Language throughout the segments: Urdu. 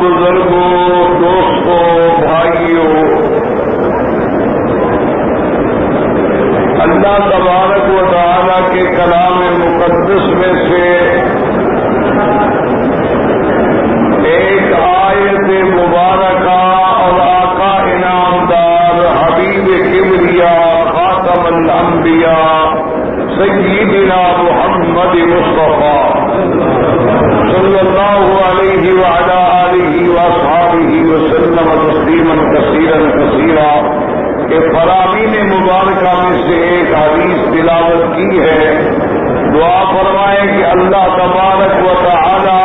بزرگوں، دوستوں، بھائیوں، اللہ تبارک و تعالی کے کلام مقدس میں سے ایک آیت مبارکہ اور آقا انعامدار حبیب کبریاء خاتم الانبیاء سیدنا محمد مصطفیٰ صلی اللہ علیہ وعلی آلہ واصحابہ وسلم تسلیما کثیرا کثیرا کہ فرامین مبارکہ میں سے ایک حدیث تلاوت کی ہے. دعا فرمائیں کہ اللہ تبارک و تعالی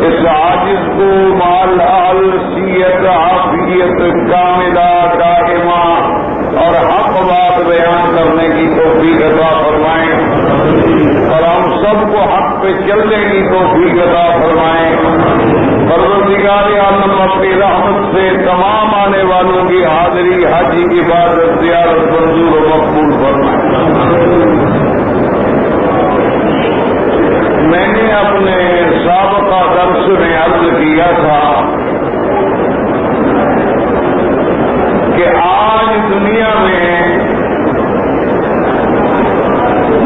اس عاجز کو مال حیثیت عافیت کاملہ دائمہ اور حق بات بیان کرنے کی توفیق عطا فرمائیں اور ہم سب کو حق پہ چلنے کی توفیق عطا فرمائیں. پروردگار عالم اپنی رحمت سے تمام آنے والوں کی حاضری حج عبادت زیارت منظور و مقبول فرمائیں. میں نے اپنے سابقہ درس میں عرض کیا تھا کہ آج دنیا میں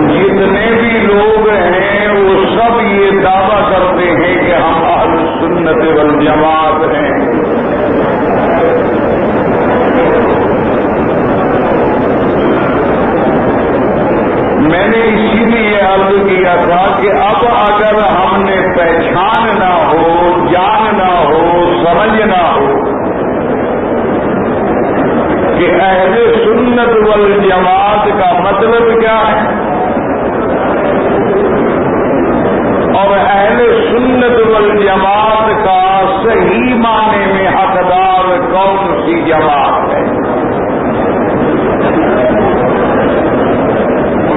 جتنے بھی لوگ ہیں وہ سب یہ دعویٰ کرتے ہیں کہ ہم اہل سنت والجماعت ہیں. میں نے اسی لیے عرض کیا تھا کہ اب اگر ہم نے پہچاننا ہو، جاننا ہو، سمجھنا ہو کہ اہل سنت والجماعت کا مطلب کیا ہے اور اہل سنت والجماعت کا صحیح معنی میں حقدار کون سی جماعت ہے.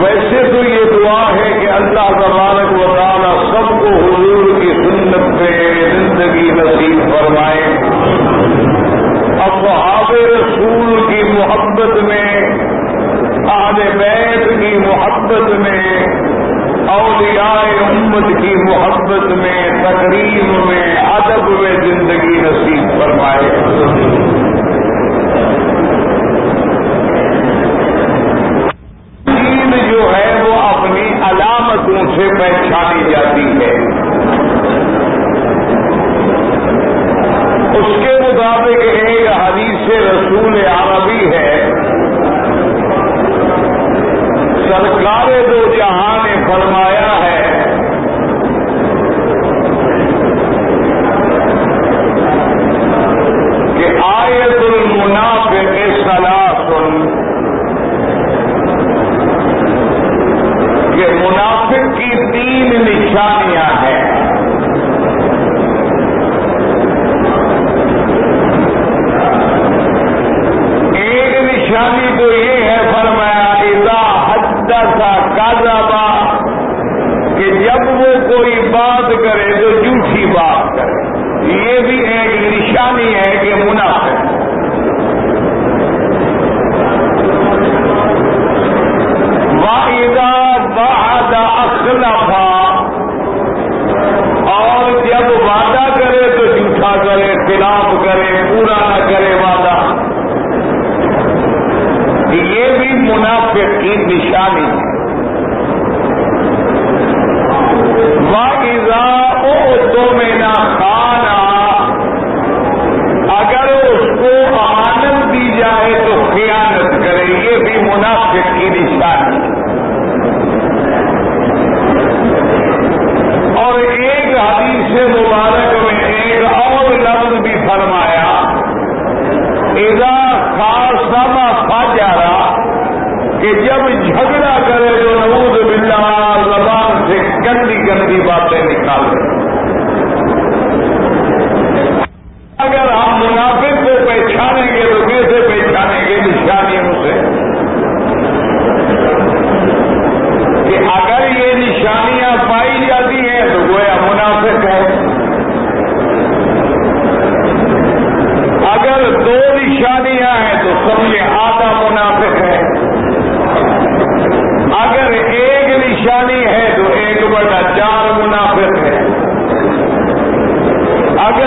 ویسے تو یہ دعا ہے کہ اللہ تبارک و تعالی سب کو حضور کی سنت پہ زندگی نصیب فرمائے. اصحاب رسول کی محبت میں، اہل بیت کی محبت میں، اولیاء امت کی محبت میں، تقریب میں، ادب میں زندگی نصیب فرمائے. دین جو ہے وہ اپنی علامتوں سے پہچانی جاتی ہے. اس کے مطابق ایک حدیث رسول عربی ہے، سرکار دو جہاں نے فرمایا ہے کہ آیت المنافق ثلاث، کہ منافق کی 3 نشانیاں ہیں. ایک نشانی تو یہ ہے فرمایا اذا حدث کذب، کہ جب وہ کوئی بات کرے تو جھوٹی بات کرے. یہ بھی ایک نشانی ہے کہ منافق. وَإِذَا وَعَدَ أَخْلَفَ، اور جب وعدہ کرے تو جھوٹا کرے، خلاف کرے، پورا نہ کرے وعدہ. یہ بھی منافق کی نشانی ہے. وَإِذَا اؤْتُمِنَ خَانَ، اگر اس کو امانت دی جائے تو خیانت کرے. یہ بھی منافق کی نشانی ہے. اور ایک حدیث مبارک میں ایک اور لفظ بھی فرمایا اذا خاصم فجر، کہ جب جھگڑا کرے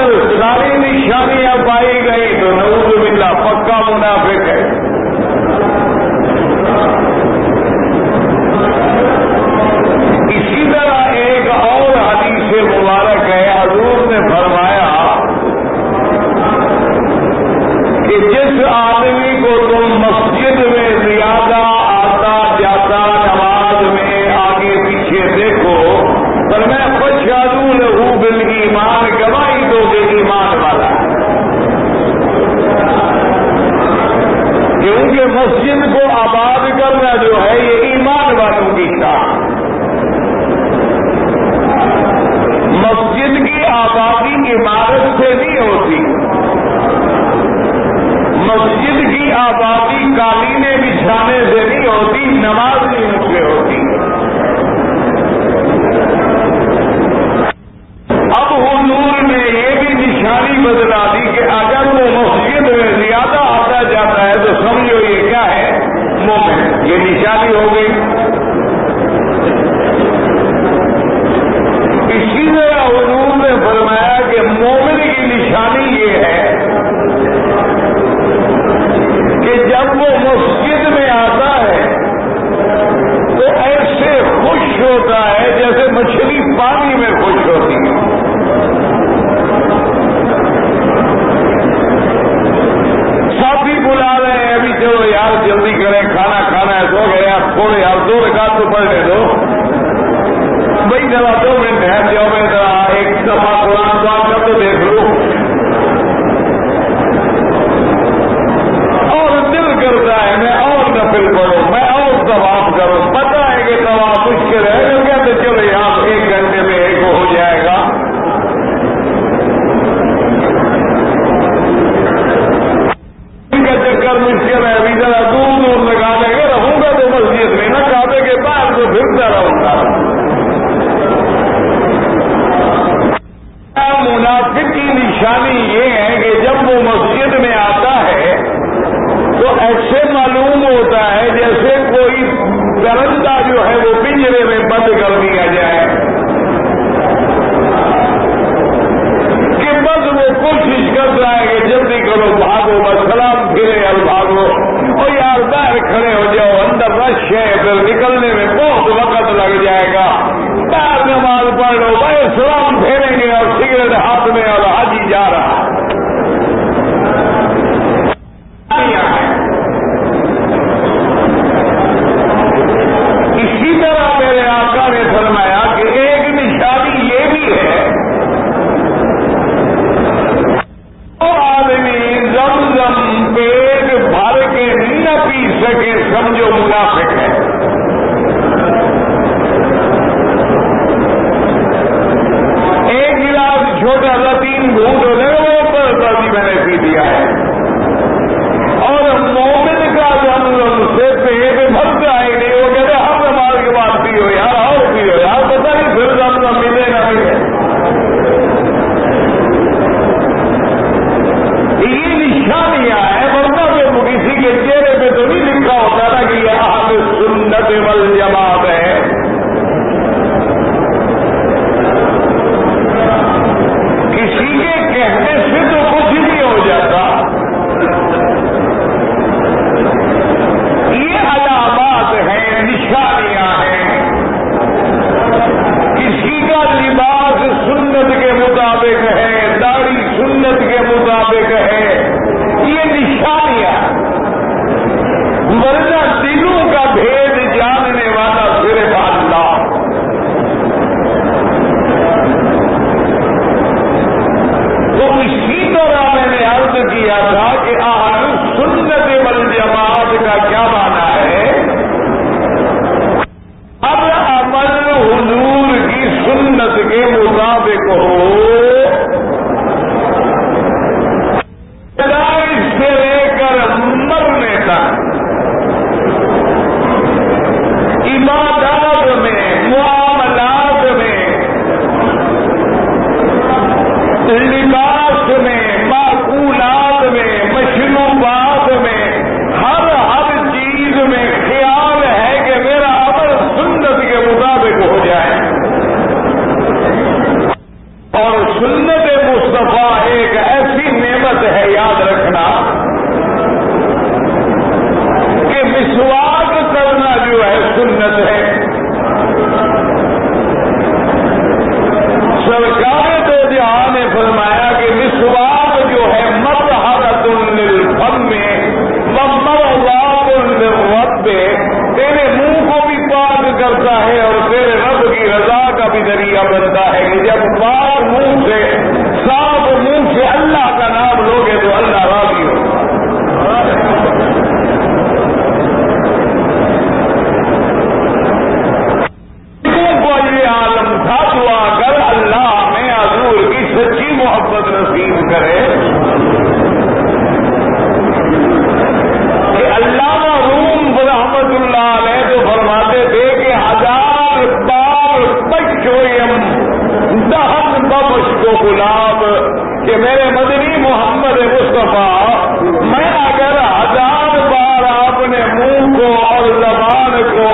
ساری نشانیاں پائی گئی تو نعوذ باللہ پکا منافق ہے. اسی طرح ایک اور حدیث مبارک ہے، حضور نے فرمایا کہ جس آدمی کو تم مسجد میں زیادہ آتا جاتا نماز میں آگے پیچھے دیکھو، پر میں فاشهدوا له بالایمان، گواہی دو گے ایمان والا ہے. کیونکہ مسجد کو آباد کرنا جو ہے یہ ایمان والوں کی کام. مسجد کی آبادی عمارت سے نہیں ہوتی، مسجد کی آبادی قالینیں بچھانے سے نہیں ہوتی، نماز نہیں سے ہوتی. اب حضور نے یہ بھی نشانی بدلا دی کہ اگر وہ مسجد میں زیادہ آتا جاتا ہے تو سمجھو یہ کیا ہے، مومن. یہ نشانی ہو گئی. اسی طرح حضور نے فرمایا کہ مومن کی نشانی یہ ہے کہ جب وہ مسجد میں آتا ہے تو ایسے خوش ہوتا ہے جیسے مچھلی پانی میں خوش ہوتی ہے. ساتھی بلا رہے ہیں ابھی چلو یار جلدی کریں، کھانا کھانا ہے، سو گئے آپ تھوڑے یار 2 رکعت تو پڑھ لے دو بھائی، ذرا 2 منٹ ٹھہر جاؤ، میں ذرا ایک دفعہ قرآن پاک کا تو دیکھ لوں. اور دل کرتا ہے میں اور نفل پڑھوں، میں اور طواف کروں. پتہ ہے کہ طواف مشکل ہے، تو کہتے چلو یار 1 گھنٹے میں ایک ہو جائے گا. ان کا چکر مشکل ہے، ابھی ذرا دور دور لگا لیں گے، رہوں گا تو مسجد میں نہ کعبے کے باہر تو پھرتا رہوں گا. منافق کی نشانی یہ ہے کہ جب وہ مسجد میں آتا ہے تو ایسے معلوم ہوتا ہے جیسے کوئی درندہ جو ہے وہ پنجرے میں بند کر دیا جائے کہ بس وہ کوشش کر رہا ہے کہ جلدی کرو، بھاگو، بس سلام پھرے اور بھاگو. اور یار باہر کھڑے ہو جاؤ، اندر رش ہے، پھر نکلنے میں بہت وقت لگ جائے گا. باہر نماز پڑھ لو، بھائی سلام پھیریں گے اور سگریٹ ہاتھ میں اور حاجی جا رہا ہے. اسی طرح میرے آقا نے فرمایا کہ ایک نشانی یہ بھی ہے، وہ آدمی زمزم پیٹ بھر کے نہ پی سکے، سمجھو منافق ہے. ایک گلاس چھوٹا سا 3 گھونٹ ہو جائے وہ پر میں نے پی دیا ہے. اور مومن کا زمزم سے پیٹ بھرتا ہے نہیں، وہ کہتے ہم نماز کے بعد پیو یار، اور پیو یار، پتہ نہیں پھر زمزم ملے نہ ملے. یہ نشانیاں ہیں، ورنہ تو کسی کے چہرے پہ تو نہیں لکھا ہوتا نا کہ یہ میرے مدنی محمد مصطفیٰ، میں اگر 1000 بار اپنے منہ کو اور زبان کو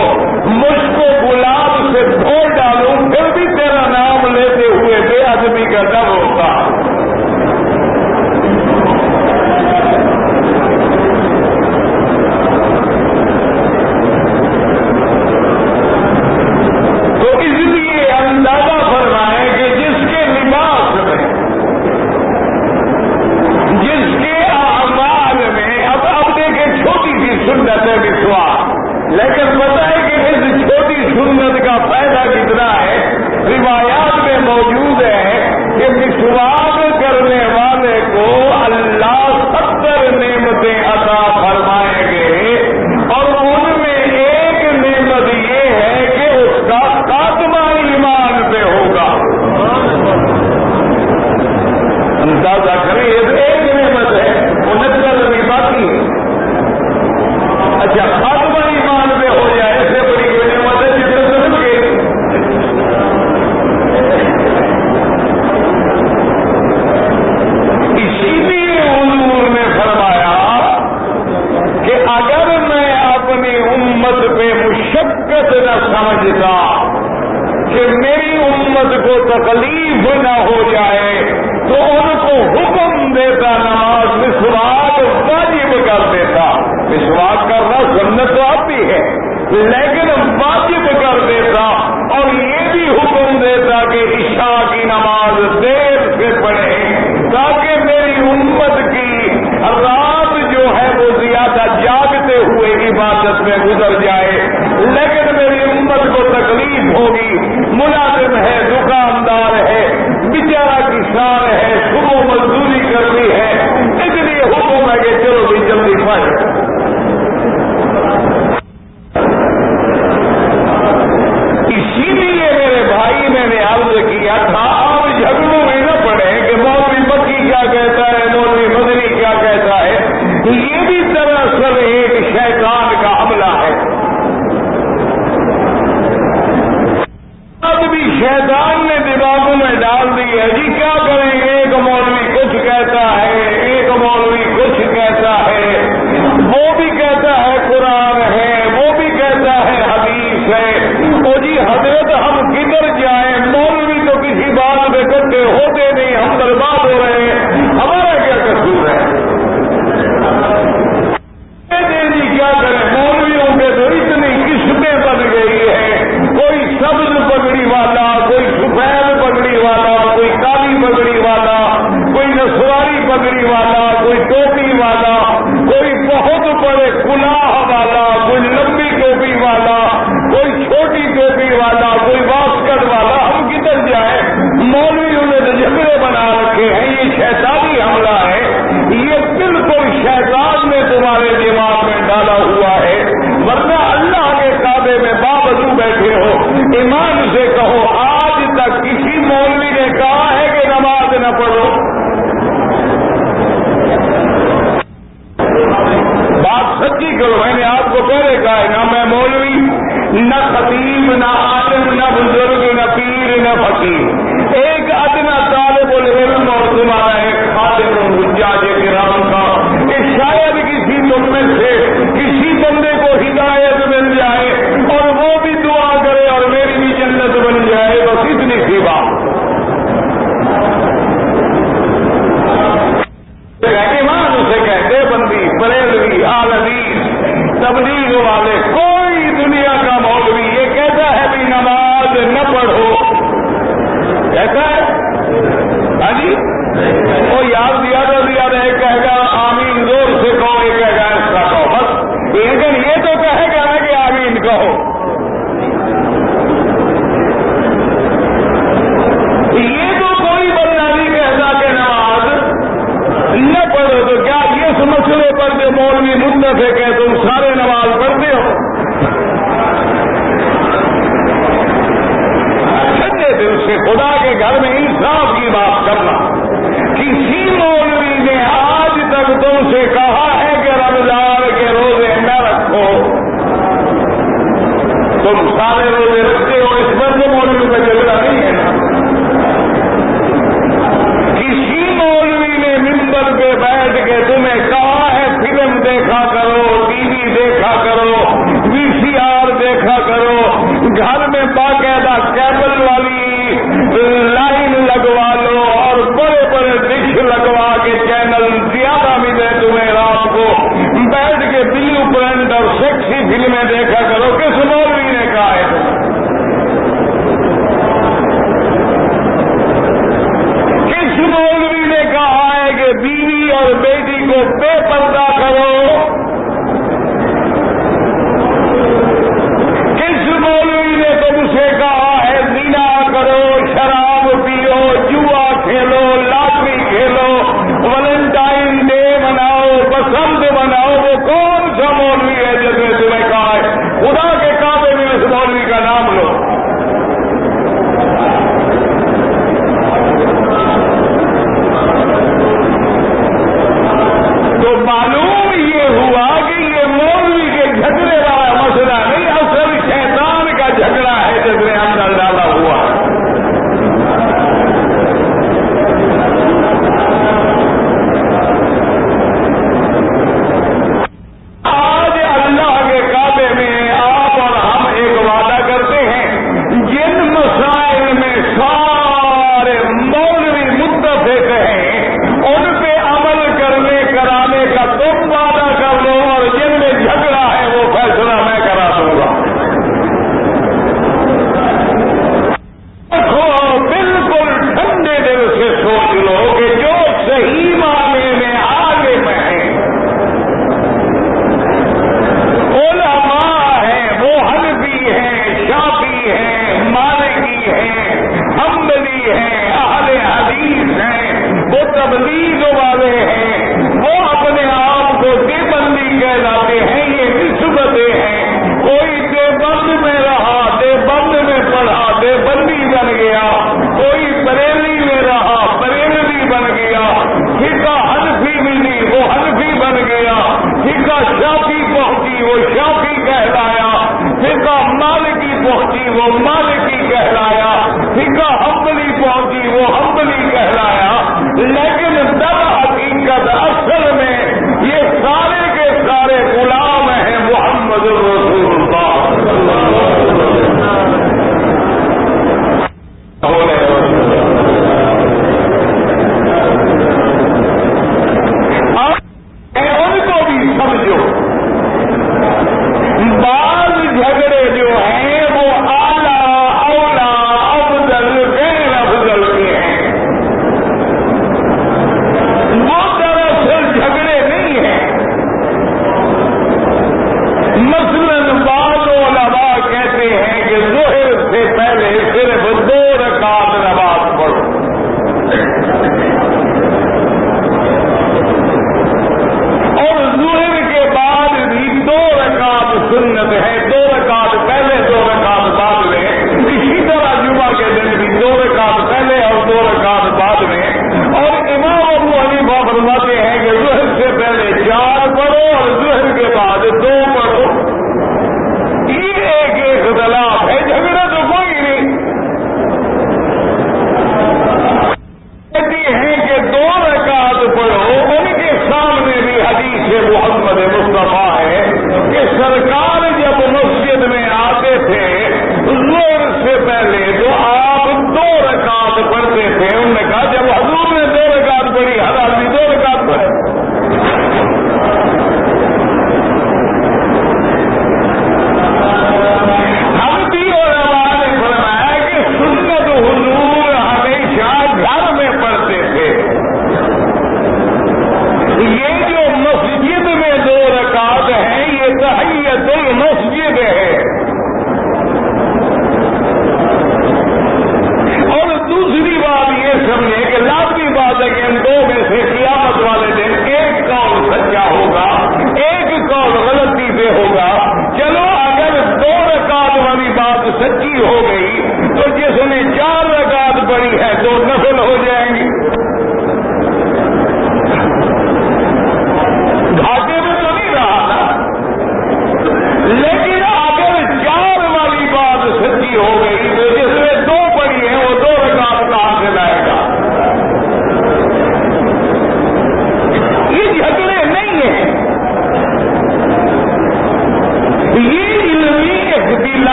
مشک و گلاب سے دھو ڈالوں پھر بھی تیرا نام لیتے ہوئے بے ادبی کا ڈر ہوتا۔ تو اس لیے اندازہ فرمائیں کہ جس کے لباس میں، جس کے اعمال میں، اب دیکھیں چھوٹی سی سنت ہے مسواک، لیکن پتہ ہے کہ اس چھوٹی سنت کا فائدہ کتنا ہے؟ روایات میں موجود ہے کہ مسواک کرنے والے کو اللہ 70 نعمتیں عطا فرمائیں گے، اور ان میں ایک نعمت یہ ہے کہ اس کا خاتمہ ایمان پہ ہوگا۔ اندازہ کریں، یہ ایک نعمت ہے، 69 ابھی باقی ہے۔ اچھا، خاتمہ ایمان پہ ہو جائے، اس سے بڑی کوئی نعمت ہے جس سے سمجھ گئے۔ اسی لیے حضور نے فرمایا کہ اگر میں اپنی امت پہ مشقت نہ سمجھتا کہ میری امت کو تکلیف نہ ہو جائے تو ان کو حکم دیتا نماز مسواک واجب کر دیتا۔ مسواک کرنا سنت تو آتی ہے لیکن واجب کر دیتا، اور یہ بھی حکم دیتا کہ عشاء کی نماز دیر سے پڑھے تاکہ میری امت کی رات جو ہے وہ زیادہ جاگتے ہوئے عبادت میں گزر جائے۔ لیکن میری امت کو تکلیف ہوگی، ملازم ہے، دکاندار ہے، بیچارہ کسان ہے، صبح مزدوری کرنی ہے، اس لیے حکم ہے کہ چلو بھی جلدی پڑھ۔ اسی لیے میرے بھائی میں نے عرض کیا تھا، آپ جھگڑوں میں نہ پڑے کہ مولوی مکی کیا کہتا ہے، مولوی مدنی کیا کہتا ہے، یہ بھی دراصل ایک شیطان کا حملہ ہے۔ اب بھی شیطان نے دماغوں میں ڈال دی ہے، جی کیا کریں، ایک مولوی کچھ کہتا ہے، ایک مولوی کچھ کہتا ہے، وہ بھی کہتا ہے قرآن ہے، وہ بھی کہتا ہے حدیث ہے۔ او جی حضرت، ہم کدھر جائیں؟ مولوی تو کسی بات میں اکٹھے ہوتے نہیں، ہم برباد ہو رہے ہیں، ہمارا کیا قصور ہے؟ جی کیا کریں، مولویوں کے تو اتنی قسمیں بن گئی ہے، کوئی سبز پگڑی والا، کوئی سفید پگڑی والا، کوئی کالی پگڑی والا، کوئی نسواری پگڑی والا، کوئی ٹوپی والا، کوئی بہت بڑے کلاہ والا، کوئی لمبی ٹوپی والا، کوئی چھوٹی ٹوپی والا، کوئی واسکٹ والا۔ ہم کدھر جائیں؟ مولویوں نے تو جھگڑے بنا رکھے ہیں، یہ شیطانی حملہ ہے، یہ بالکل شیطان نے تمہارے دماغ میں ڈالا ہوا ہے، ورنہ اللہ کے کعبے میں باوجود بیٹھے ہو، ایمان سے کہو آج تک کسی مولوی نے کہا ہے کہ نماز نہ پڑھو؟ بات سچی کرو، میں نے آپ کو پہلے کہا ہے، نہ میں مولوی، نہ خطیب، نہ عالم، نہ بزرگ، نہ پیر، نہ فقیر، ایک ادنا طالب العلم اور تمہارا ایک خادم حجاج کرام کا، کہ شاید کسی تم میں سے کسی بندے کو ہدایت مل جائے اور وہ بھی دعا کرے اور میری بھی جنت بن جائے، بس اتنی سی بات۔ ایمان اسے کہتے بندی، بریلوی، عالمی، تبلیغ والے، کوئی دنیا کا مولوی یہ کہتا ہے بھی نماز نہ پڑھو، کہتا ہے؟ ہاں جی، وہ یاد زیادہ زیادہ ایک کہے گا آمین، زور سے کہو، ایک کہے گا ایسا کہو، بس۔ لیکن یہ تو کہے گا نا کہ آمین کہو۔ یہ تو کوئی بندہ نہیں کہتا کہ نماز نہ پڑھو، تو کیا اس مسئلے پر جو مولوی متفق ہے تم سارے نماز پڑھتے ہو؟ سچے دل سے خدا کے گھر میں انصاف کی بات کرنا۔ کسی مولوی نے آج تک تم سے کہا ہے کہ رمضان کے روزے نہ رکھو؟ تم سارے روزے رکھتے ہو، اس پر تو مولوی کا جھگڑا نہیں ہے نا۔ کسی مولوی ٹیبل پہ بیٹھ کے تمہیں کہا ہے فلم دیکھا کرو، ٹی وی دیکھا کرو، وی سی آر دیکھا کرو، گھر میں باقاعدہ کیبل والی لائن لگوا لو اور بڑے بڑے ڈش لگوا کے چینل زیادہ ملے تمہیں رات کو بیٹھ کے بلیو پرنٹ اور سیکسی فلمیں دیکھا کرو. کس مولوی نے کہا ہے؟ کس مولوی نے کہا ہے کہ بیوی اور بیٹی کو بے پردہ کرو؟ کس مولوی نے تم سے کہا ہے زنا کرو، شراب پیو، جوا کھیلو، لاٹری کھیلو، ویلنٹائن ڈے مناؤ، بسنت مناؤ؟ وہ کون سا مولوی ہے جس نے تمہیں کہا ہے؟ خدا کے کعبے میں اس مولوی کا نام لو. تو معلوم یہ ہوا کہ یہ مولوی کے جھگڑے والا مسئلہ نہیں، اصل شیطان کا جھگڑا ہے جس نے اندر ڈالا ہوا ہے. آج اللہ کے کعبے میں آپ اور ہم ایک وعدہ کرتے ہیں، جن مسائل میں سارے مولوی متفق ہیں ان پہ عمل کرنے کرانے کا تم وعدہ کر لو، اور جن میں جھگڑا ہے وہ فیصلہ میں کرا دوں گا. بالکل ٹھنڈے دل سے سوچ لو کہ جو صحیح معنی میں آگے بڑھیں علماء ہیں، وہ حنفی ہیں، شافعی ہیں، مالکی ہیں، حنبلی ہیں، اہل حدیث ہیں، وہ تبلیغ والے ہیں، وہ اپنے آپ کو دیوبندی کہلاتے ہیں، یہ نسبتیں ہیں. کوئی دیوبند میں رہا، دیوبند میں پڑھا، دیوبندی بن گیا، کوئی بریلی میں رہا، بریلوی بن گیا، فقہ حنفی ملی وہ حنفی بن گیا، فقہ شافعی پہنچی وہ شافعی کہلایا، فقہ مالکی پہنچی وہ مالکی کہلایا، فقہ حنبلی پہنچی وہ حنبلی کہلایا. لیکن در حقیقت اصل میں یہ سارے کے سارے غلام ہیں محمد رسول اللہ. ان کو بھی سمجھو، بعض جھگڑے جو ہیں وہ اعلیٰ اولا افضل غیر افضل کے ہیں.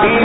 3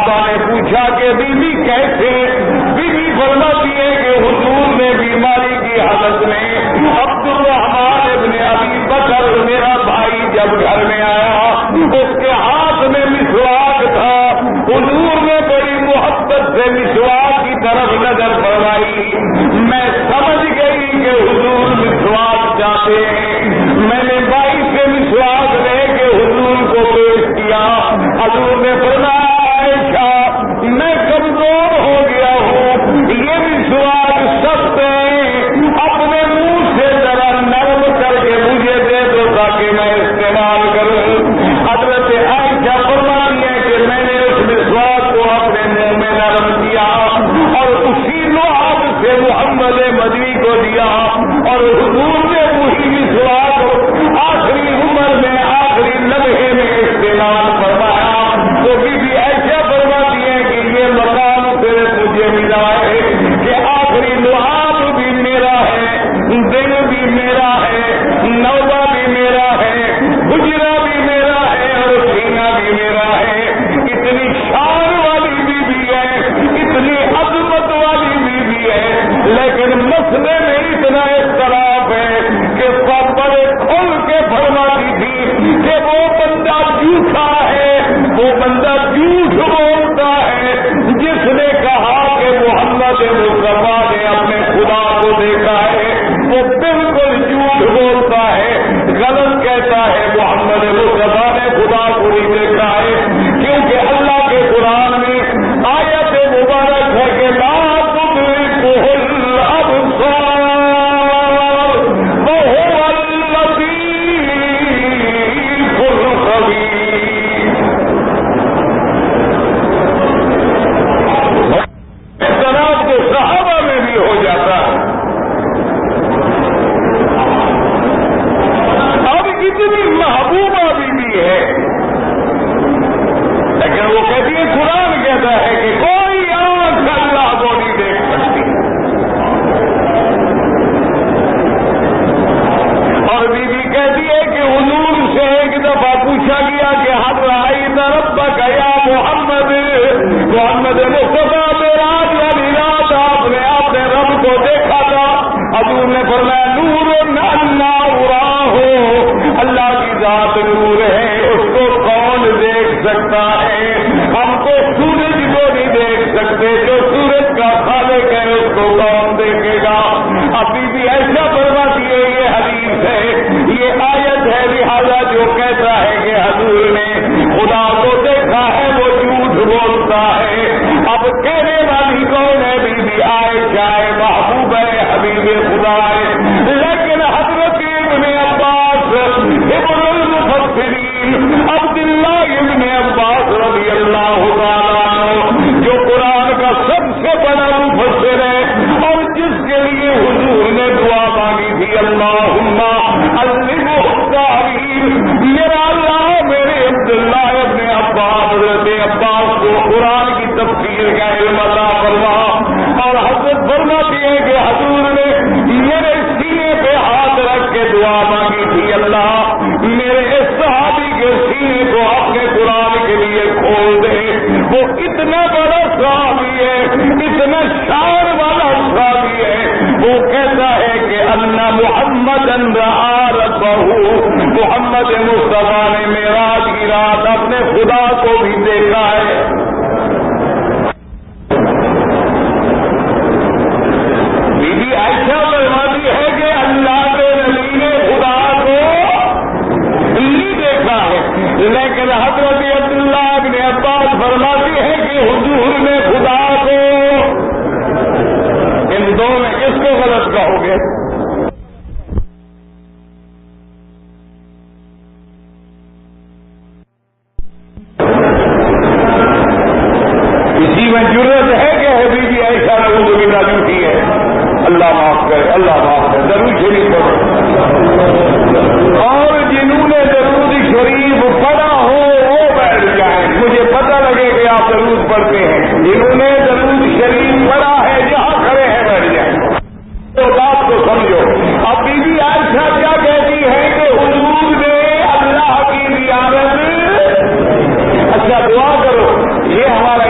صحابہ نے پوچھا کہ بیوی کیسے؟ بیوی فرماتی ہے کہ حضور نے بیماری کی حالت میں عبد الرحمن ابن ابی بکر میرا بھائی جب گھر میں آیا اس کے ہاتھ میں مسواک تھا. حضور نے بڑی محبت سے مسواک کی طرف نظر فرمائی. میں سمجھ گئی کہ حضور مسواک چاہتے ہیں. میں نے بھائی سے مسواک لے کے حضور کو پیش کیا. حضور نے فرمایا عائشہ میں کمزور ہو گیا ہوں, یہ مسواک سخت ہے, اپنے منہ سے ذرا نرم کر کے مجھے دے دو تاکہ میں استعمال کروں. حضرت عائشہ فرماتی ہے کہ میں نے اس مسواک کو اپنے منہ میں نرم کیا اور اسی لعاب سے محمد مدنی کو دیا اور حضور نے وہی مسواک آخری عمر میں آخری لمحے میں استعمال فرمایا. تو بھی ایسا فرماتی ہے کہ یہ مقام صرف مجھے ملا ہے کہ آخری لعاب بھی میرا ہے, دل بھی میرا ہے, نوبہ بھی میرا ہے, حجرہ بھی میرا ہے اور سینہ بھی میرا ہے. اتنی شان والی بیوی ہے, اتنی عظمت والی بیوی ہے, لیکن مسئلے میں اتنا اختلاف ہے کہ بڑے کھل کے فرماتی تھی کہ وہ بندہ جھوٹا ہے, وہ بندہ جھوٹ بولتا ہے جس نے کہا کہ محمد مصطفیٰ نے اپنے خدا کو دیکھا ہے, وہ بالکل جھوٹ بولتا ہے, غلط کہتا ہے. محمد مصطفیٰ نے خدا کو نہیں دیکھا ہے, کیونکہ اللہ کے قرآن میں آیت مبارک ہے کہ لا تدركه الابصار وهو اللطيف الخبير. اختلاف تو صحابہ میں بھی ہو جاتا ہے. اب اتنی محبوبہ بھی ہے, لیکن وہ کہتی ہے, قرآن کہتا ہے کہ کوئی آنکھ اللہ کو نہیں دیکھ سکتی. اور بیوی کہتی ہے کہ حضور سے ایک دفعہ پوچھا گیا کہ ہر رائے ربک یا محمد, محمد مصطفیٰ معراج والی رات آپ نے اپنے رب کو دیکھا تھا. حضور نے فرمایا نور اللہ ہو, اللہ کی ذات نور ہے, اس کو کون دیکھ سکتا ہے؟ ہم کو سورج کو نہیں دیکھ سکتے, جو سورج کا خالق ہے اس کو کون دیکھے گا؟ ابھی بھی ایسا فرماتی ہے یہ حدیث ہے, یہ آیت ہے, لہذا جو کہتا ہے کہ حضور نے خدا کو دیکھا ہے وہ جھوٹ بولتا ہے. اب کہنے والی کون ہے؟ بی عائشہ ہے, محبوب ہے, حبیب خدا ہے. لیکن حضرت ابن عباس ابن المفسرین عبداللہ ابن عباس رضی اللہ تعالیٰ عنہ جو قرآن کا سب سے بڑا مفسر ہے اور جس کے لیے حضور نے دعا مانگی تھی اللہم علمہ التعویل, میرا اللہ میرے عبداللہ ابن عباس حضرت عباس کو قرآن کی تفسیر کا علم عطا فرما. اور حضرت فرماتی ہے کہ حضور نے میرے سینے پہ ہاتھ رکھ کے دعا مانگی تھی, اللہ میرے اس صحابی کے سینے کو اپنے قرآن کے لیے کھول دے. وہ اتنا بڑا صحابی ہے, اتنا شان والا صحابی ہے, وہ کہتا ہے کہ ان محمد محمد مصطفیٰ نے معراج کی رات اپنے خدا کو بھی دیکھا ہے. بی بی عائشہ فرماتی ہے کہ اللہ کے نبی نے خدا کو نہیں دیکھا ہے, لیکن حضرت عبداللہ ابن عباس فرماتی ہے کہ حضور نے خدا کو, ان دو میں کس کو غلط کہو گے؟ اسی میں ضرورت ہے کہ بی بی عائشہ نے جھوٹی ہے. اللہ معاف کرے, اللہ معاف کرے. ضرور شریف پڑھو, اور جنہوں نے درود شریف پڑھا ہو وہ بیٹھ جائیں. مجھے پتہ لگے کہ آپ درود پڑھتے ہیں. جنہوں نے درود شریف پڑھا ہے جہاں کھڑے ہیں بیٹھ جائیں. تو بات کو سمجھو. اب بی بی عائشہ کیا کہتی ہے کہ حضور نے اللہ کی زیارت, اچھا دعا کرو, یہ ہمارا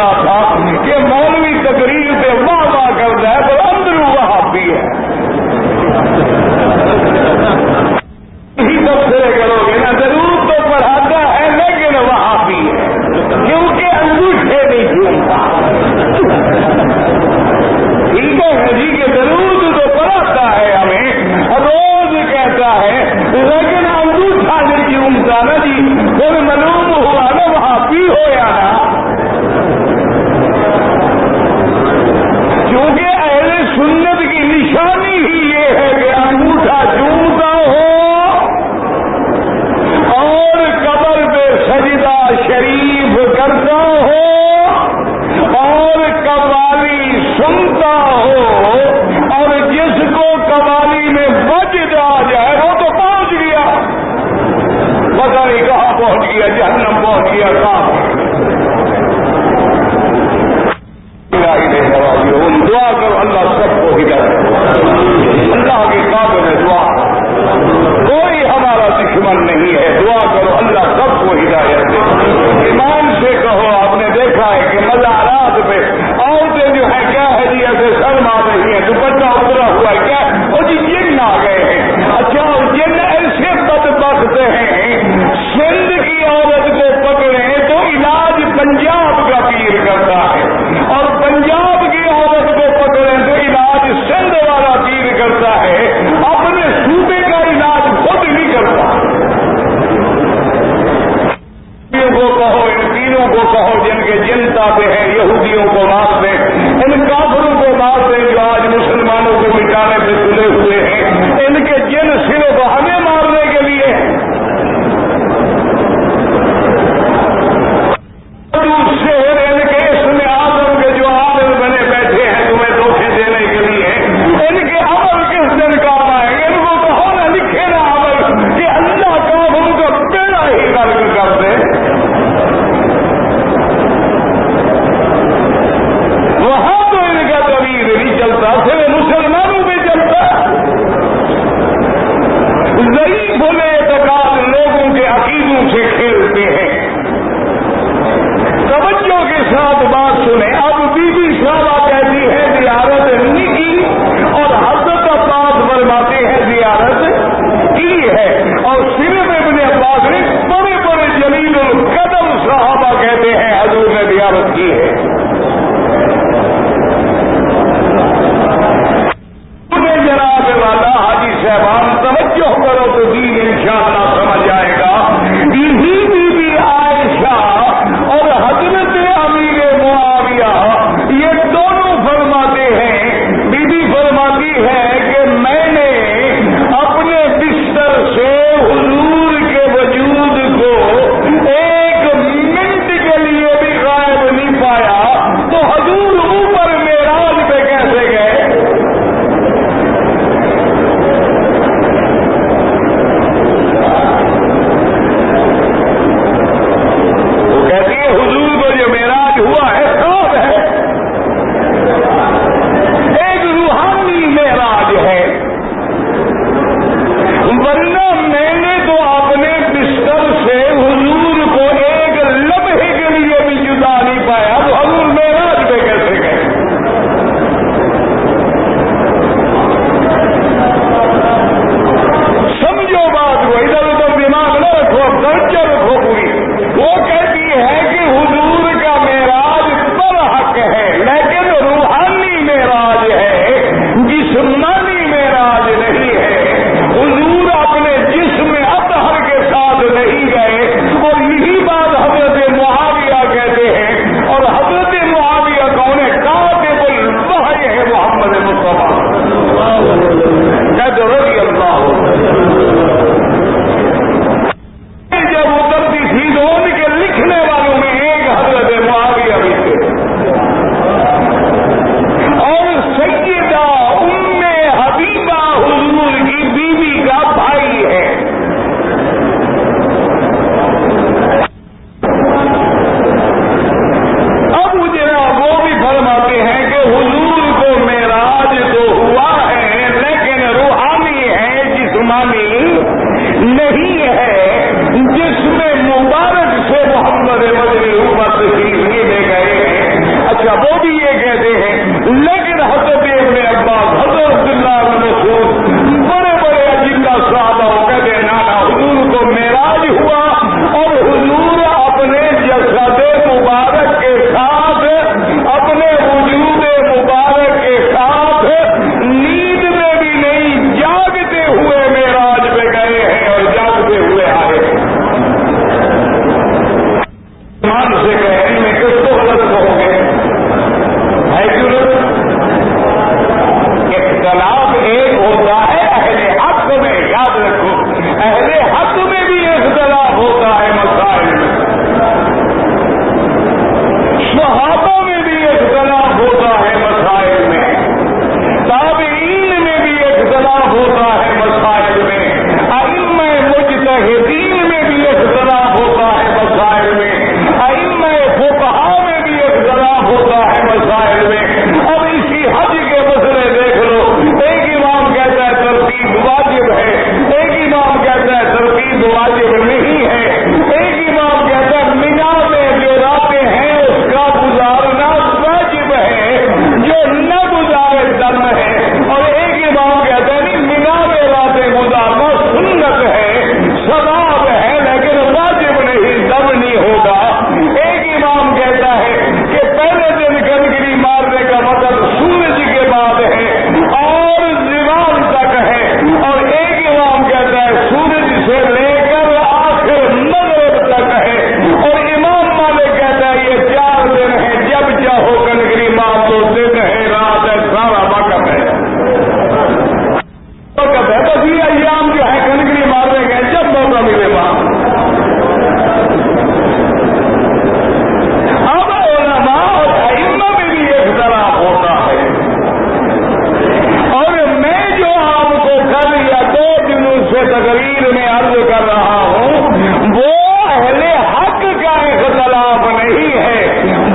رہا تھا کہ مولوی تقریر سے واہ واہ کرتا ہے تو اندر وہابی ہے. تبصرے کرو گے نا ضرور تو پڑھاتا ہے لیکن وہابی ہے کیونکہ انگوٹھے نہیں جھومتا. ٹھیک ہے جی کہ ضرور تو پڑھاتا ہے ہمیں روز کہتا ہے لیکن انگوٹھا نہیں جھومتا نا جی. پھر معلوم ہوا نا وہابی ہو یا نا. کیونکہ اہل سنت کی نشانی ہی یہ ہے کہ انگوٹھا جھومتا ہو اور قبر پہ سجدہ شریف کرتا ہو اور قوالی سنتا ہو اور جس کو قوالی میں وجد آ جائے وہ تو پہنچ گیا. پتہ نہیں کہاں پہنچ گیا, جہنم پہنچ گیا کہاں. دعا کرو اللہ سب کو ہدایت. اللہ کے قابل ہے دعا, کوئی ہمارا دشمن نہیں ہے. دعا کرو اللہ سب کو ہدایت دے. ایمان سے کہو آپ نے دیکھا ہے کہ مزارات پہ عورتیں جو ہے کیا ہے جی ایسے شرم آ رہی ہیں, دوپٹہ اترا ہوا ہے کیا وہ جی جن آ گئے ہیں. اچھا جن ایسے بدبخت ہیں سندھ کی عورت کو پکڑیں تو علاج پنجاب کا پیر کرتا ہے اور پنجاب کی عورت کو پکڑیں تو علاج سندھ والا پیر کرتا ہے. اپنے صوبے کا علاج خود نہیں کرتا. کو کہو ان پیروں کو کہو جن کے جن تابع ہیں یہودیوں کو مار دیں, ان کافروں کو مار دیں جو آج مسلمانوں کو مٹانے پہ تلے ہوئے ہیں. ان کے جن صرف ہمیں مارنے کے لیے. شہر ان کے اس میں آدم کے جو عالم بنے بیٹھے ہیں تمہیں دھوکے دینے کے لیے, ان کے عمل کس دن کام آئیں گے. ان کو کہو نہ لکھے نا عمل کہ اللہ کا ان کو بیڑا ہی غرق کر دے. دیا، وہ بھی یہ کہتے ہیں، لیکن حضرت ابن عباس، حضرت عبداللہ بن مسعود، بڑے بڑے اجلہ صحابہ کہتے ہیں نانا حضور کو معراج ہوا اور حضور اپنے جسد مبارک کے ساتھ، اپنے وجود مبارک کے ساتھ نیند میں بھی نہیں، جاگتے ہوئے معراج پہ گئے ہیں اور جاگتے ہوئے آئے ہیں۔ ایمان سے کہیں میں کس کو غلط کہوں گے؟ ہے کیوں؟ اختلاف ایک ہوتا ہے اہل حق میں، یاد رکھو اہل حق میں بھی اختلاف ہوتا ہے مسائل میں، صحابہ میں بھی اختلاف ہوتا ہے مسائل میں، تابعین میں بھی اختلاف ہوتا ہے مسائل میں، ائمہ مجتہدین میں بھی اختلاف ہوتا ہے مسائل میں، ائمہ فقہا میں بھی اختلاف ہوتا ہے مسائل میں۔ اب اسی حج کے مسئلے دیکھ لو، ایک امام کہتا ہے ترتیب واجب ہے، ایک امام کہتا ہے ترتیب واجب نہیں ہے، ایک امام کہتا ہے مینا میں جو راتیں ہیں اس کا گزارنا واجب ہے، جو نہ گزارے دم ہے، اور ایک امام کہتا ہے نہیں مینا میں راتیں گزارنا سنت ہے، ثواب ہے لیکن واجب نہیں، دم نہیں ہوگا۔ ایک امام کہتا ہے کہ پہلے دن گندگی مارنے کا مطلب سورج کے بعد ہے اور زوال تک ہے، اور ایک امام کہتا ہے سورج سے لے کر آخر مغرب تک ہے، اور امام مالک کہتا ہے یہ 4 دن ہے، جب چاہو گندگی مار دو، دن ہے رات ہے سارا وقت ہے، بس یہ ایام جو ہے گندگی مارنے کے جب موقع ملے گا۔ اب علماء اور ائمہ میں بھی اختلاف ہوتا ہے، اور میں جو آپ کو کل یا 2 دنوں سے تقریر میں عرض کر رہا ہوں وہ اہل حق کا اختلاف نہیں ہے،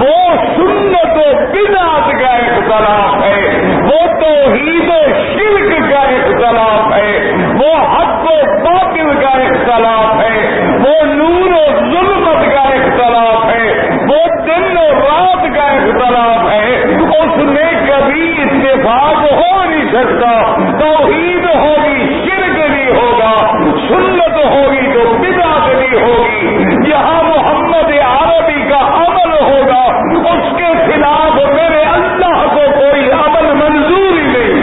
وہ سنت و بدعت کا اختلاف ہے، وہ توحید و شرک کا اختلاف ہے، وہ حق و باطل کا اختلاف ہے، وہ نور و ظلمت کا اختلاف ہے، وہ دن و رات کا اختلاف ہے، اس میں کبھی اتفاق ہو نہیں سکتا، توحید ہوگی شرک بھی ہوگا، سنت ہوگی تو بدعت بھی ہوگی، جہاں محمد عربی کا عمل ہوگا اس کے خلاف میرے اللہ کو کوئی عمل منظور ہی نہیں۔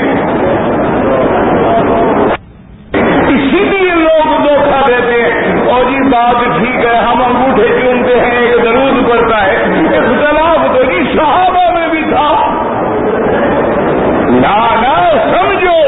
اسی لیے لوگ دھوکہ دیتے ہیں، اور یہ بات ٹھیک ہے ہم انگوٹھے چومتے ہیں، ایک درود پڑتا ہے، اختلاف تو نہیں صحابہ میں بھی تھا، نہ سمجھو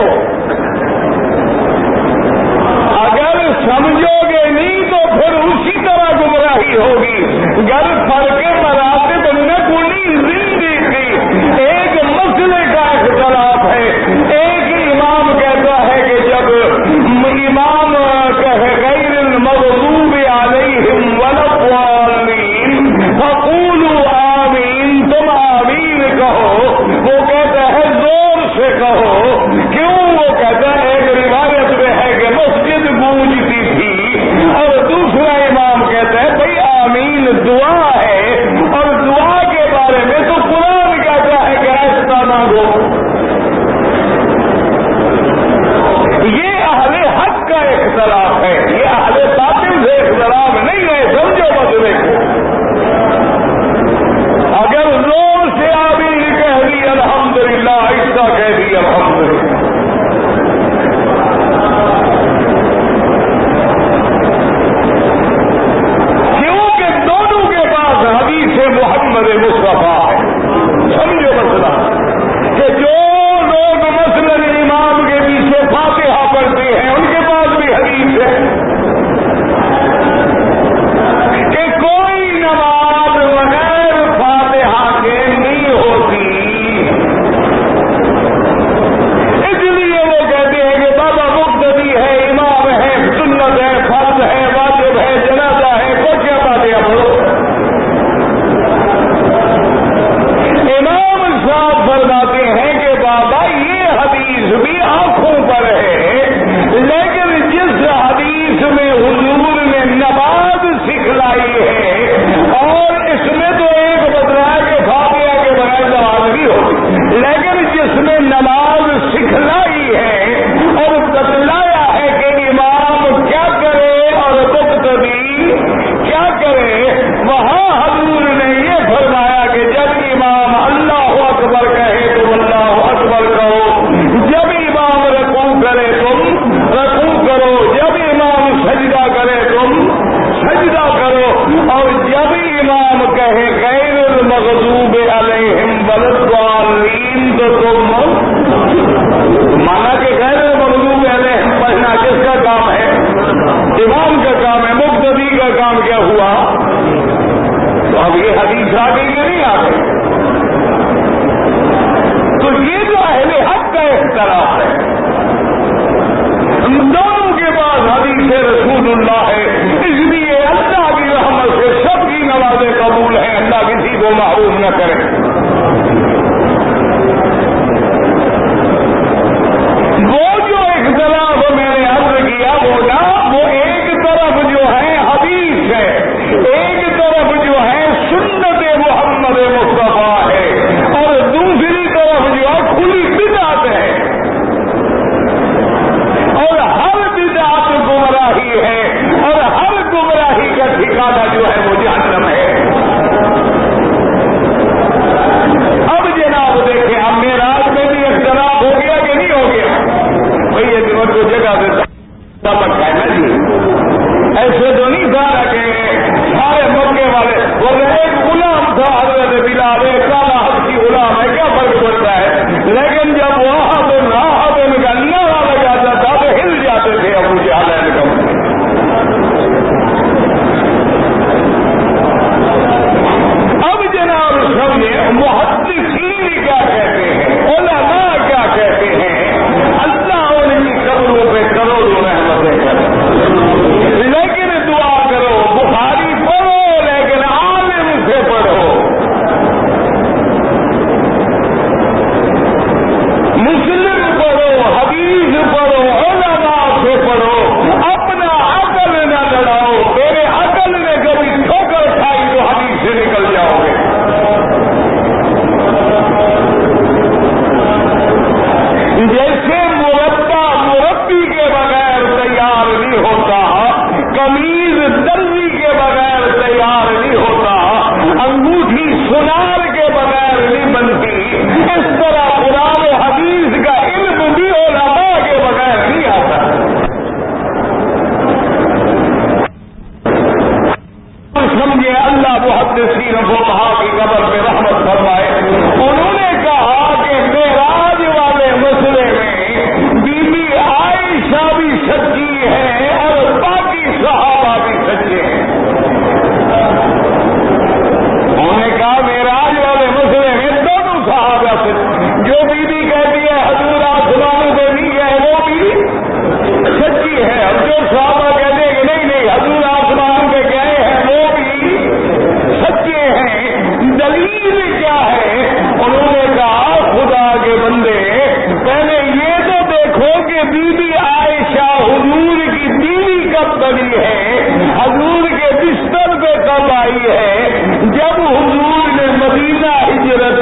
رہی ہے جب حضور نے مدینہ ہجرت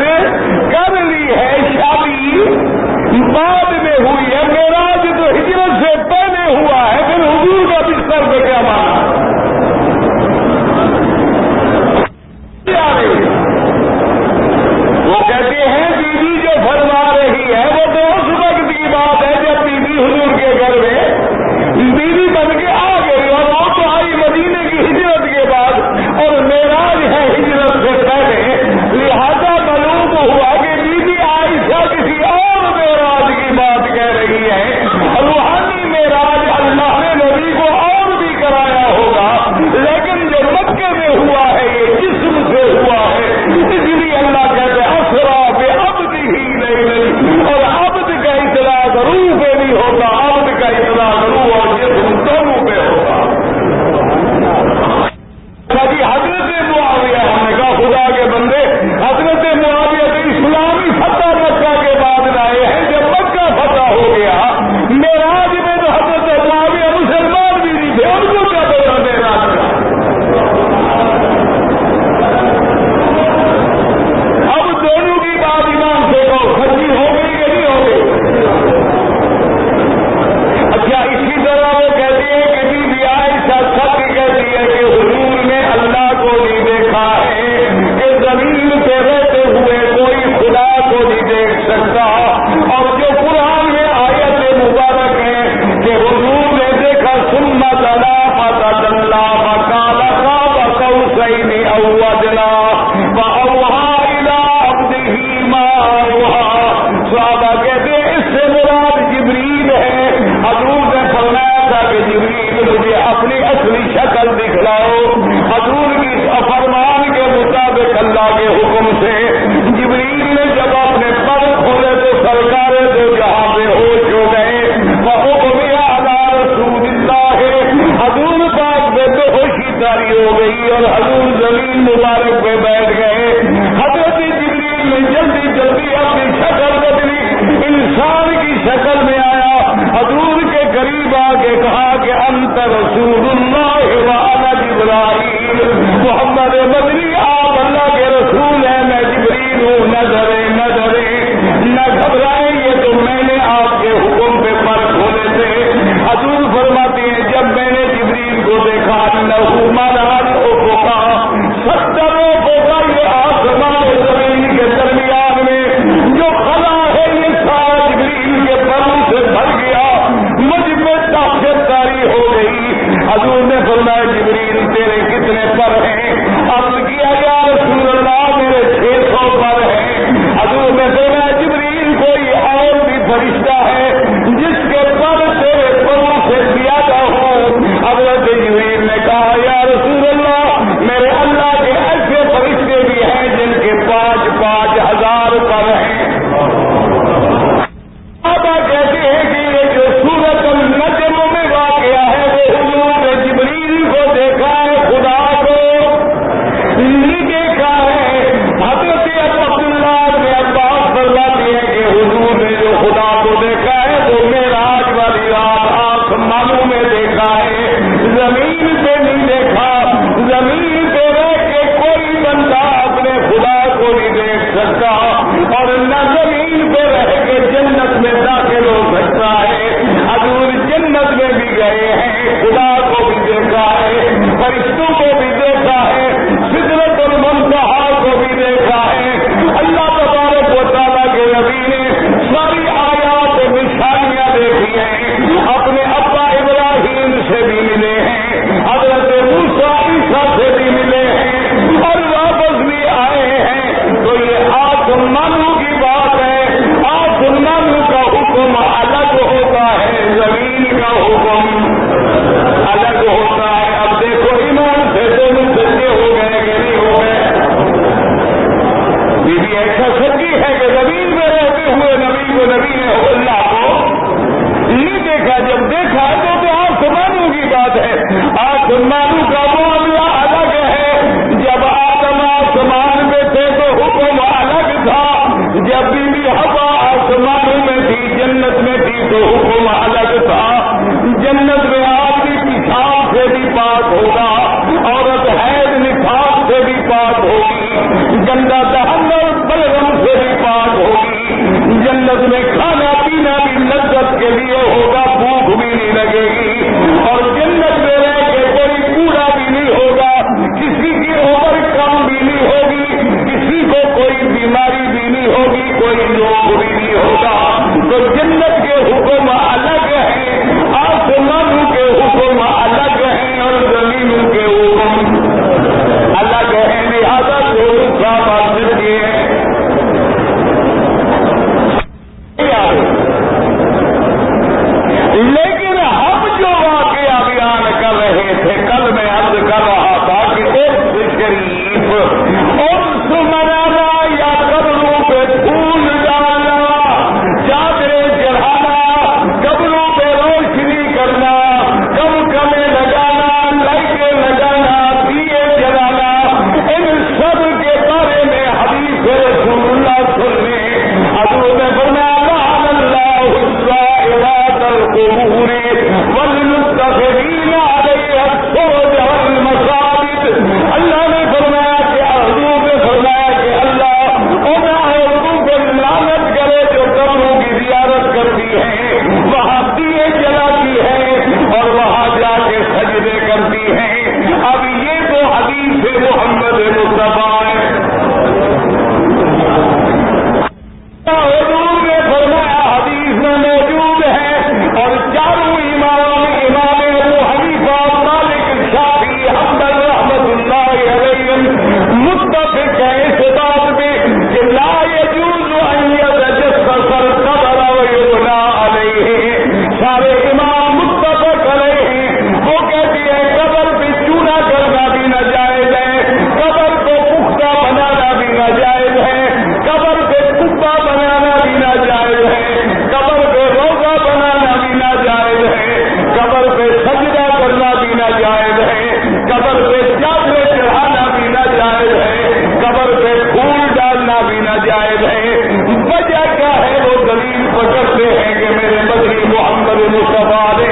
کر لی ہے، شادی بعد میں ہوئی ہے، معراج تو ہجرت سے پہلے ہوا ہے، پھر حضور کا بستر پہ کیا مانا؟ وہ کہتے ہیں بیوی جو فرما رہی ہے وہ تو اس وقت کی بات ہے جب بیوی حضور کے گھر میں بیوی بن کے آ گئی، اور وہ تو آئی مدینے کی ہجرت کے بعد، اور معراج ہے ہجرت سے پہلے، لہذا معلوم ہوا کہ بیوی عائشہ کسی اور معراج کی بات کہہ رہی ہے۔ روحانی معراج اللہ نے نبی کو اور بھی کرایا ہوگا، لیکن جو مکے میں ہوا ہے یہ جسم سے ہوا ہے، اس لیے اللہ کہتے ہیں اسرا بعبدہ لیلا، اور عبد کا اطلاق روح پہ بھی ہوگا، عبد کا اطلاق روح اور جسم دونوں پہ ہوگا۔ حضرت معاویہ، ہم نے کہا خدا کے بندے، حضرت معاویہ تو اسلامی فتح مکہ کے بعد لائے ہیں، جب مکہ فتح ہو گیا معراج میں تو حضرت معاویہ مسلمان بھی نہیں تھے، ان کو کیا بولا معراج کا؟ اب دونوں کی بات ایمان سے کہو، سچی ہو گئی کہ نہیں ہو گئی؟ اچھا اسی طرح وہ کہتی ہے کہ بی بی عائشہ سچ کہتی ہے کہ حضور نے اللہ کو نہیں دیکھا ہے، کہ زمین پہ رہتے ہوئے کوئی خدا کو نہیں دیکھ سکتا، اور جو قرآن میں آیت مبارک ہے کہ حضور نے دیکھا ثم تلا فتدلی فقال قاب قوسین او ادنی فاوحی الی عبدہ ما اوحی۔ صحابہ کہتے ہیں اس سے مراد جبریل ہے۔ حضور نے فرمایا تھا کہ جبریل مجھے اپنی اصلی شکل دکھلاؤ۔ حضور کی فرمان کے مطابق اللہ کے حکم سے جبریل نے جب اپنے پر کھولے تو سرکار دو جہاں پہ ہوش ہو گئے، وحکم اعلی رسول اللہ، حضور پاک پہ بے ہوشی طاری ہو گئی اور حضور زمین مبارک پہ بیٹھ گئے۔ حضرت جبریل نے جلدی جلدی اپنی شکل بدلی، انسان کی شکل میں آیا، حضور کے قریب آ کے کہا کہ انت رسول اللہ وانا جبرائیل، محمد مدنی آپ اللہ کے رسول ہیں، میں جبریل ہوں، نہ گھبرائیں، یہ تو میں نے آپ کے حکم پہ پر کھولے تھے۔ حضور فرماتے ہیں جب میں نے جبریل کو دیکھا انہو مراج افقا، 70 افقا، یہ آسمان و زمین کے درمیان میں جو خلا ہے یہ سارا جبریل کے پروں سے بھر گیا، مجھ پہ طاقت طاری ہو گئی۔ حضور نے فرمایا جبریل تیرے کتنے پر ہیں؟ عرض کیا یا رسول اللہ میرے 600 پر ہیں۔ حضور نے فرمایا جبریل کوئی اور بھی فرشتہ ہے جس کے پر تیرے پروں سے زیادہ ہو؟ حضرت جبریل نے کہا یا رسول اللہ میرے اللہ کے ایسے فرشتے بھی ہیں جن کے 5,000 پر ہیں۔ صحابہ کہتے ہیں کہ یہ جو سورۃ النجم میں واقعہ ہے وہ حضور نے جبریل کو دیکھا ہے، خدا کو نہیں دیکھا ہے۔ حضرت عبداللہ بن عباس فرماتے ہیں کہ حضور نے جو خدا کو دیکھا ہے وہ معراج والی رات آسمانوں میں دیکھا ہے، زمین پہ نہیں دیکھا۔ زمین پہ رہ کے کوئی بندہ اپنے خدا کو نہیں دیکھ سکتا، اور نہ زمین پہ رہ کے جنت میں داخل ہو سکتا ہے۔ حضور جنت میں بھی گئے ہیں، خدا کو بھی دیکھا ہے، فرشتوں کو بھی دیکھا ہے، سدرۃ المنتہا کو بھی دیکھا ہے۔ اللہ تبارک و تعالیٰ کے نبی نے ساری آیات و نشانیاں دیکھی ہیں، اپنے ابا ابراہیم سے بھی ملے ہیں، حضرت موسیٰ عیسیٰ سے بھی ملے ہیں، اور واپس بھی آئے ہیں۔ تو یہ آسمانوں کی بات ہے، آسمانوں کا حکم الگ ہوتا ہے، زمین کا حکم الگ ہوتا ہے۔ اب دیکھو ایمان سے دونوں سچے ہو گئے کہ نہیں ہو گئے؟ یہ بھی ایسا سچی ہے کہ زمین میں رہتے ہوئے نبی کو نبی نے اللہ کو نہیں دیکھا، جب دیکھا تو آسمانوں کی بات ہے۔ آسمانوں کا معاملہ الگ ہے، جب آدم آسمان میں تھے تو حکم الگ تھا، جب بی ہوا آسمانوں میں تھی، جنت میں تھی تو حکم الگ تھا۔ جنت میں آدمی پیشاب سے بھی پاک ہوگا، عورت حیض نفاس ہوگی، گندا دہن اور بلغم سے بھی پاک ہوگی، جنت میں کھانا پینا بھی لذت کے لیے ہوگا، بھوک بھی نہیں لگے گی، اور جنت میں رہ کے کوئی کوڑا بھی نہیں ہوگا، کسی کی عمر کم بھی نہیں ہوگی، کسی کو کوئی بیماری بھی نہیں ہوگی، کوئی روگ بھی نہیں ہوگا۔ تو جنت کے حکم الگ ہیں، آسمانوں کے حکم الگ ہیں، اور زمینوں کے حکم الگ ہیں، لہذا دونوں کا مقصد یہ ہے۔ لیکن ہم جو واقعہ بیان کر رہے تھے، کل میں عرض کر رہا تھا کہ ایک شریف عرس منانا یا قبروں پہ پھول ڈالنا، چادریں چڑھانا، قبروں پہ روشنی کرنا، کمکمیں لگانا، لائٹیں لگانا، دیے جلانا، ان سب کے بارے میں حدیث رسول اللہ سننے حضور نے فرمایا لعن اللہ الزائرات القبور والمتخذین علیہا الصور والمساجد۔ اللہ نے فرمایا کہ حضور نے فرمایا کہ اللہ ان عورتوں کو لعنت کرے جو قبروں کی زیارت کرتی ہیں، وہاں دیے جلاتی ہیں اور وہاں جا کے سجدے کرتی ہیں۔ اب یہ تو حدیث محمد مصطفیٰ ہے۔ حضور نے فرمایا حدیث میں موجود ہے، اور چاروں امام ابو حنیفہ، مالک، شافعی، حنبل رحمۃ اللہ علیہم متفق ہیں اس بات پہ کہ لا يجوز ان يتجسس القبر ويبنى عليه۔ سارے امام متفق علیہ ہیں، وہ کہتی ہے قبر پہ چونا کرنا بھی ناجائز ہے، قبر کو پختہ بنانا بھی ناجائز ہے، قبر پہ کبا بنانا بھی ناجائز ہے، قبر پہ روزہ بنانا بھی ناجائز ہے، قبر پہ سجدہ کرنا بھی ناجائز ہے، قبر پہ چادریں چڑھانا بھی ناجائز ہے، قبر پہ پھول ڈالنا بھی ناجائز ہے۔ وجہ کیا ہے؟ وہ دلیل پکڑتے ہیں کہ میرے مدنی محمد مصطفیٰ نے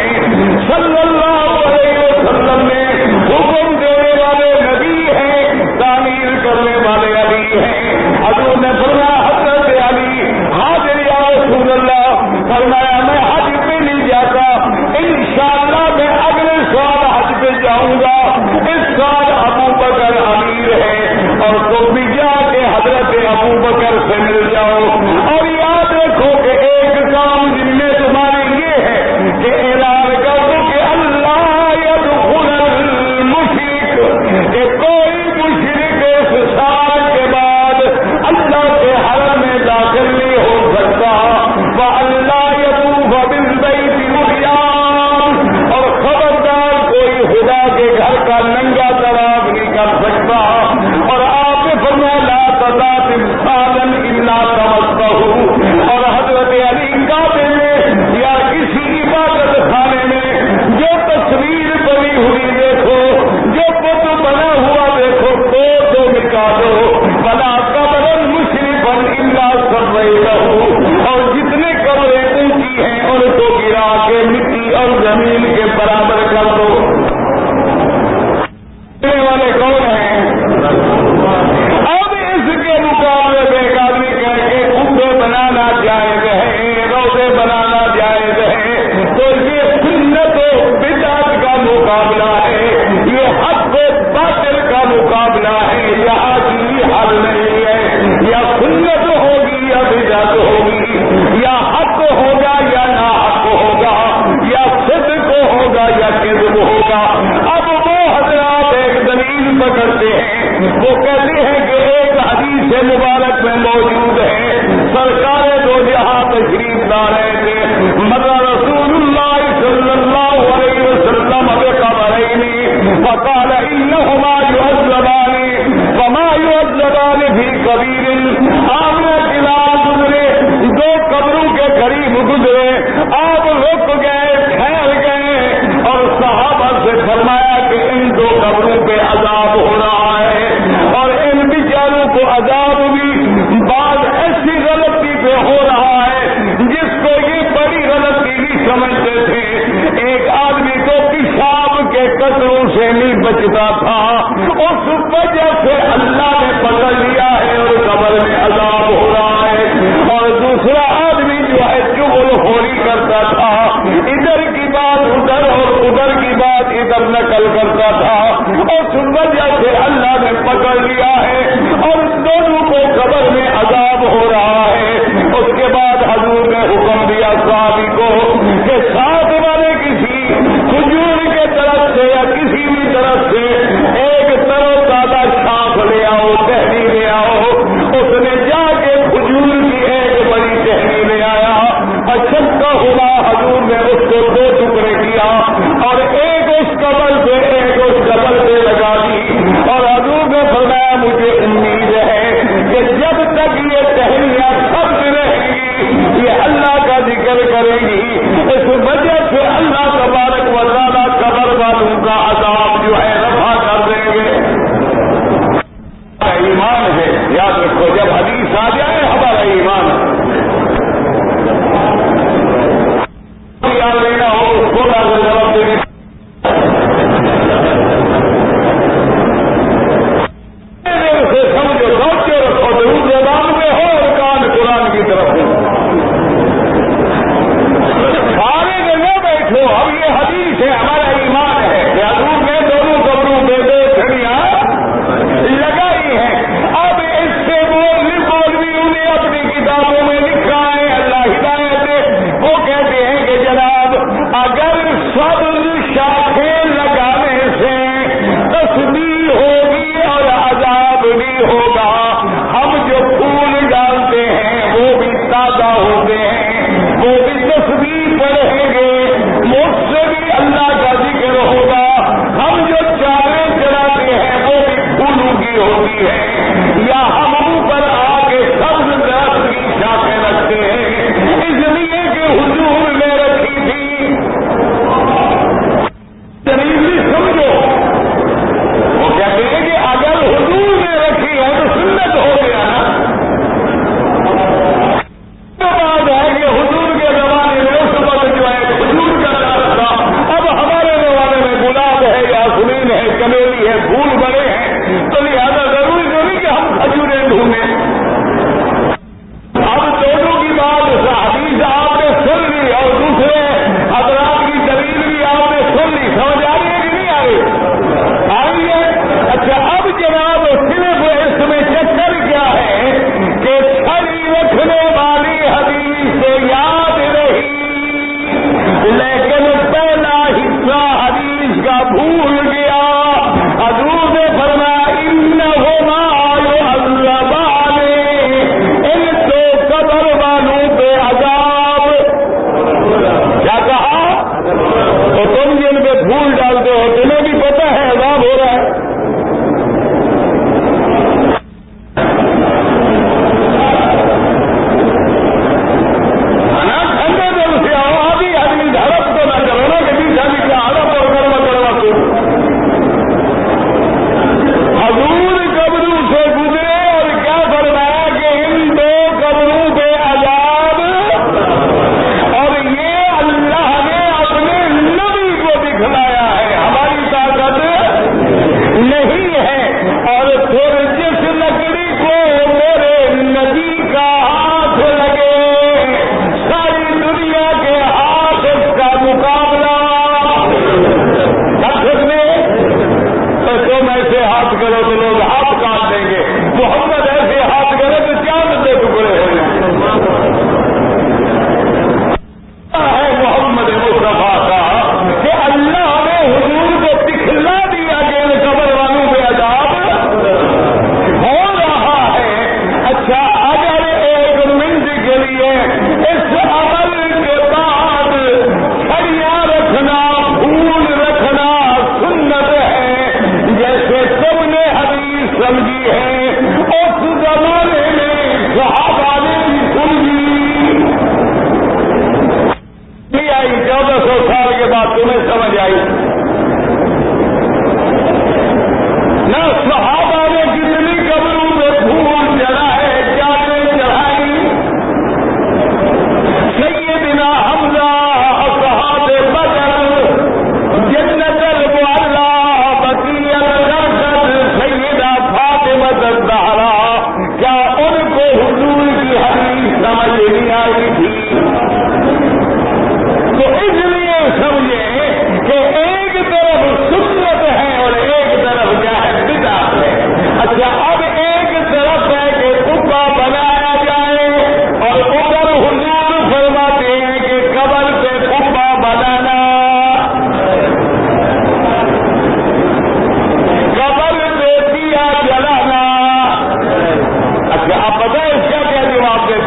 صلی اللہ علیہ وسلم نے حکم دینے والے نبی ہیں، تعمیر کرنے والے علی ہیں۔ حضور نے فرمایا حضرت علی حاضر یا رسول اللہ، فرمایا میں حج پہ نہیں جاتا، انشاءاللہ میں اگلے سال حج پہ جاؤں گا، اس سال ابو بکر امیر ہے، اور تم بھی جا کے حضرت ابو بکر سے مل جاؤ، اور یاد رکھو کہ ایک کام جن میں تمہارے یہ ہے کہ اعلان کر دو کہ اللہ یدخل المشرک، کہ کوئی مشرک اس سال کے بعد اللہ کے حرم میں داخل نہیں ہو سکتا، وَأَلَّا يَطُوفَ بِالْبَيْتِ عُرْيَانٌ، اور خبردار کوئی خدا کے گھر کا ننگا طواف نہیں کر سکتا، اور آپ نے فرمایا لا تَضَعْ تِمْثَالًا إِلَّا طَمَسْتَهُ، اور حضرت علی کعبے میں یا کسی عبادت خانے میں جو تصویر بنی ہوئی دیکھو، جو بت بنا ہوا دیکھو، تو مٹا دو، وَلَا قَبْرًا مُشْرِفًا إِلَّا سَوَّيْتَهُ، اور جتنے قبریں اونچی ہیں ان کو گرا کے مٹی اور زمین کے برابر کر دو۔ والے کون ہیں؟ اب اس کے مقابلے میں ایک آدمی کہہ کے کبے بنانا جائز ہے، روزے بنانا جائز ہے، تو یہ سنت و بدعت کا مقابلہ ہے، یہ حق و باطل کا مقابلہ ہے، یہاں کی حل نہیں ہے، یا سنت ہوگی یا بدعت ہوگی، یا حق ہوگا یا ناحق ہوگا، یا صدق ہوگا یا کذب ہوگا۔ اب وہ حضرات ایک دلیل پکڑتے ہیں، وہ کہتے ہیں کہ ایک حدیث مبارک میں موجود ہے، سرکار دو جہاں تشریف لا رہے تھے، مگر رسول اللہ صلی اللہ علیہ وسلم بقبرین فقال انہما یعذبان وما یعذبان فی کبیر، آپ نے خلاف گزرے، دو قبروں کے قریب گزرے، آپ رک گئے، ٹھہر گئے، اور صحابہ سے فرمایا کہ ان دو قبروں پہ عذاب ہو رہا ہے، اور ان بیچاروں کو عذاب بھی بعض ایسی غلطی پہ ہو رہا ہے جس کو یہ بڑی غلطی نہیں سمجھتے تھے۔ ایک آدمی تو پیشاب کے قطروں سے نہیں بچتا تھا، اس وجہ سے اللہ نے اس وجہ سے اللہ نے پکڑ لیا ہے اور اس دونوں کو قبر میں عذاب ہو رہا ہے. اس کے بعد حضور نے حکم دیا صحابی کو کہ ساتھ والے کسی کھجور کے طرف سے یا کسی بھی طرف سے ایک ترو تازہ شاخ لے آؤ، ٹہنی لے آؤ. اس نے جا کے کھجور کی ایک بڑی ٹہنی لے آیا. اچھا ہوا حضور نے اس کو دو ٹکڑے کیا اور ایک اس قبر سے ایک اس قبر سے لگا دی. اور حضور نے فرمایا مجھے امید ہے کہ جب تک یہ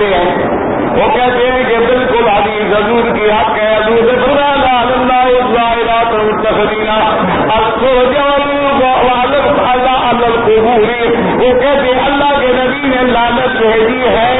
کہتے ہیں؟ وہ کہتے ہیں کہ بالکل حدیث حضور کی حق ہے. حضور نے فرمایا اللہ الظاہرات المتخذینا القبور. وہ کہتے ہیں اللہ کے نبی نے لعنت بھیجی ہے